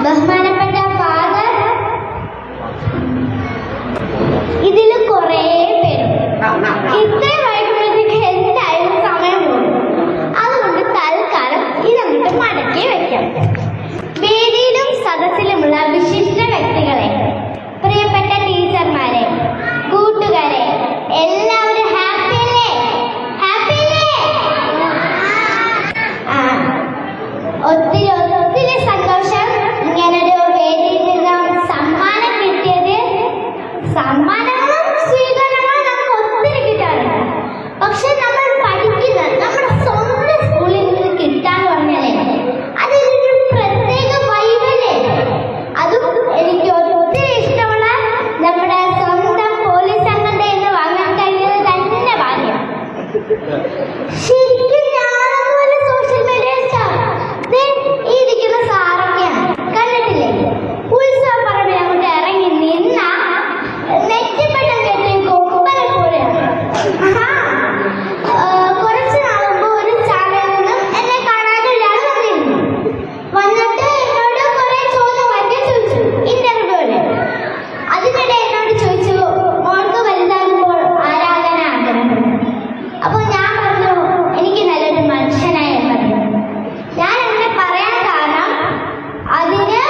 ബഹുമാനപ്പെട്ട ഫാദർ, ഇതിൽ കുറേ പേരുണ്ട്. ഇത്രയും വൈകുമ്പോഴത്തേക്ക് എന്തായാലും സമയം പോകും. അതുകൊണ്ട് തൽക്കാലം ഇതങ്ങോട്ട് മടക്കി വെക്കാം. വേദിയിലും സദസ്സിലുമുള്ള വിശിഷ്ട വ്യക്തികളെ, പ്രിയപ്പെട്ട ടീച്ചർമാരെ, കൂട്ടുകാരെ, എല്ലാവരും ഹാപ്പി അല്ലേ? ഹാപ്പി അല്ലേ? ഒത്തിരി സന്തോഷം ഇങ്ങനൊരു വേദിയിൽ നിന്ന് സമ്മാനം കിട്ടിയത്. സമ്മാനങ്ങളും സ്വീകരണങ്ങളും നമുക്ക് ഒത്തിരി കിട്ടാറുണ്ട്. പക്ഷെ നമ്മൾ പഠിക്കുന്നത് നമ്മുടെ സ്വന്തം സ്കൂളിൽ നിന്ന് കിട്ടാന്ന് പറഞ്ഞാലേ അതൊരു പ്രത്യേക വൈബല്ലേ. അതും എനിക്ക് ഒത്തിരി ഇഷ്ടമുള്ള നമ്മുടെ സ്വന്തം പോലീസ് അംഗത്തെ എന്ന് വാങ്ങാൻ കഴിഞ്ഞത് തന്നെ ഭാഗ്യം. ശരിക്കും ഞാനതുപോലെ സോഷ്യൽ മീഡിയ ഇരിക്കുന്ന സാറൊക്കെയാണ് കണ്ടിട്ടില്ലേ? ഉത്സവ പറമ്പിൽ അങ്ങോട്ട് ഇറങ്ങി നിന്ന നെറ്റിപ്പട്ടം കെട്ടി കൊമ്പനെ പോലെയാണ്. കുറച്ച് നാളുമ്പോ ഒരു ചാനലിൽ നിന്നും എന്നെ കാണാനൊരാൾ വന്നിരുന്നു. വന്നിട്ട് എന്നോട് കുറെ ചോദ്യങ്ങളൊക്കെ ചോദിച്ചു, ഇന്റർവ്യൂല്. അതിനിടെ എന്നോട് ചോദിച്ചു, മോൾക്ക് വലുതാകുമ്പോൾ ആരാകാൻ ആഗ്രഹം? അപ്പൊ ഞാൻ പറഞ്ഞു, എനിക്ക് നല്ലൊരു മനുഷ്യനായ മതി. ഞാൻ അങ്ങനെ പറയാൻ കാരണം അതിന്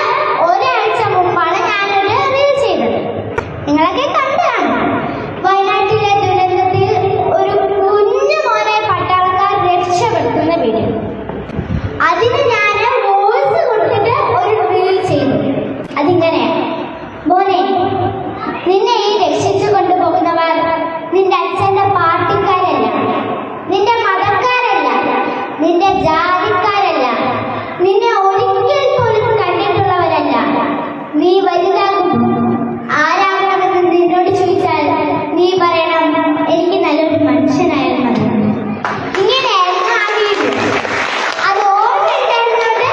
ഒരാഴ്ച മുമ്പാണ് ഞാനൊരു റീൽ ചെയ്തത്. നിങ്ങളൊക്കെ കണ്ടതാണ്. വയനാട്ടിലെ ദുരന്തത്തിൽ ഒരു കുഞ്ഞു മോനെ പട്ടാളക്കാർ രക്ഷപ്പെടുത്തുന്ന വീഡിയോ. അതിന് ഞാൻ വോയിസ് കൊടുത്തിട്ട് ഒരു റീൽ ചെയ്തു. അതിങ്ങനെയാണ്: മോനെ, നിന്നെ ഈ രക്ഷിച്ചു കൊണ്ടുപോകുന്നവർ നിന്റെ അച്ഛന്റെ പാർട്ടിക്കാരല്ല, നിന്റെ മതക്കാരല്ല, നിന്റെ ജാതിക്കാരല്ല, നിന്നെ ഒരിക്കൽ പോലും കണ്ടിട്ടുള്ളവരല്ല. നീ വലുതാകും ആരാകണമെന്ന് നിന്നോട് ചോദിച്ചാൽ നീ പറയണം, എനിക്ക് നല്ലൊരു മനുഷ്യനായാൽ മതി. ഇങ്ങനെയായിരുന്നു ആ വീഡിയോ. അത് ഓർമ്മയുണ്ടായിരുന്നോണ്ട്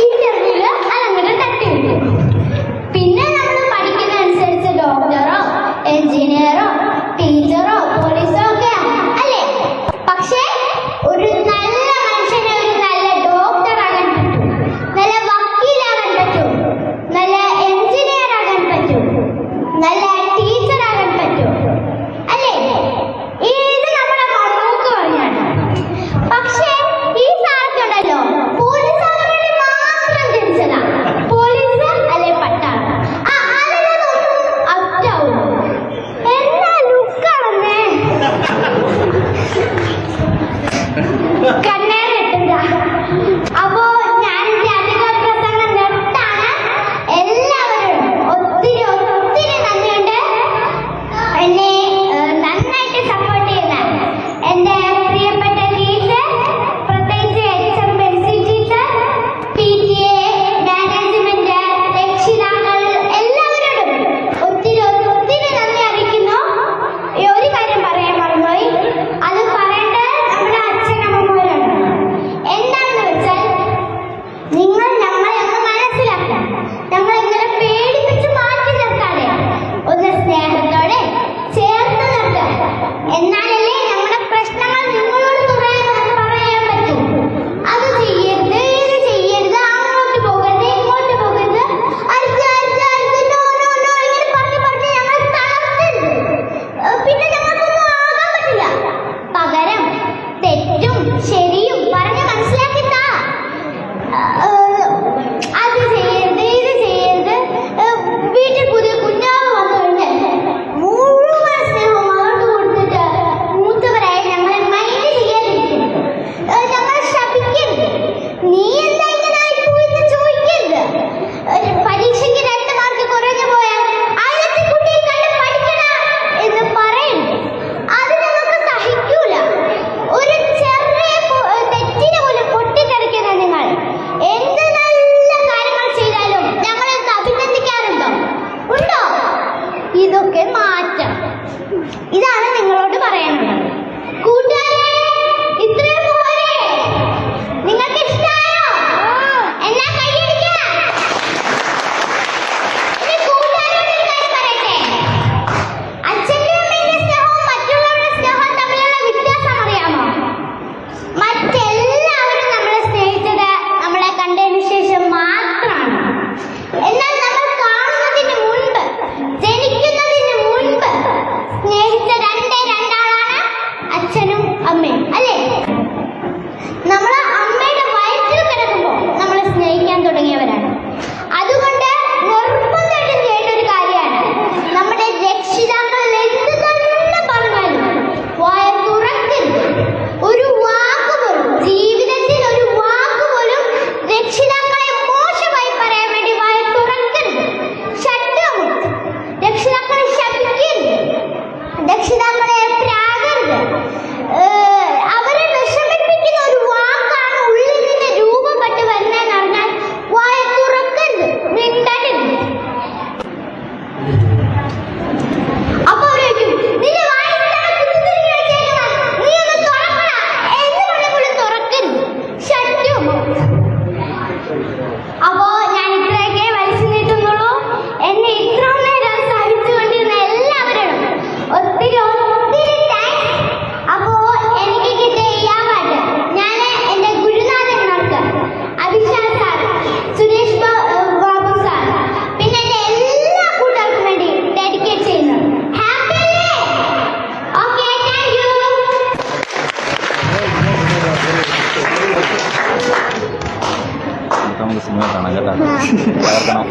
ഇന്റർവ്യൂല് അതങ്ങനെ തട്ടിവിട്ടു. പിന്നെ നമ്മൾ പഠിക്കുന്ന അനുസരിച്ച് ഡോക്ടറോ എഞ്ചിനീയറോ ടീച്ചറോ പോലീസോ ഒക്കെ അല്ലേ? പക്ഷേ ഒരു നല്ല മനുഷ്യനെ ഒരു നല്ല ഡോക്ടർ ആകാൻ പറ്റും, നല്ല വക്കീലാകാൻ പറ്റും, നല്ല എഞ്ചിനീയർ ആകാൻ പറ്റും, നല്ല ടീച്ചർ ആകാൻ പറ്റും അല്ലേ? ഇത് നമ്മുടെ മമ്മൂക്ക് പറഞ്ഞാണ്. പക്ഷേ ഈ സാർക്കുണ്ടല്ലോ, പോലീസ് ആകാൻ വേണ്ടി മാത്രം ജനിച്ചതാ. പോലീസ് അല്ലെ പട്ടാളം, അതിലൊന്നും അപ്റ്റാവും. എന്നാ ലുക്കാണെന്നേ കണ്ണേറിട്ടുണ്ടാ. അപ്പോ ഞാനിന്റെ അധിക പ്രസംഗം നിർത്താണ്. എല്ലാവരും ഒത്തിരി നന്ദിയുണ്ട്. എന്നെ നന്നായിട്ട് സപ്പോർട്ട് ചെയ്യുന്ന എന്റെ പ്രിയപ്പെട്ട ടീച്ചർ, പ്രത്യേകിച്ച് HM Bensy teacher, PTA, management, രക്ഷിതാക്കൾ, എല്ലാവരോടും ഒത്തിരി നന്ദി അറിയിക്കുന്നു. ഒരു കാര്യം പറയാൻ മറന്നുപോയി. അത് പറയേണ്ടത് നമ്മുടെ അച്ഛനമ്മമാരാണ്. തകർക്കണം.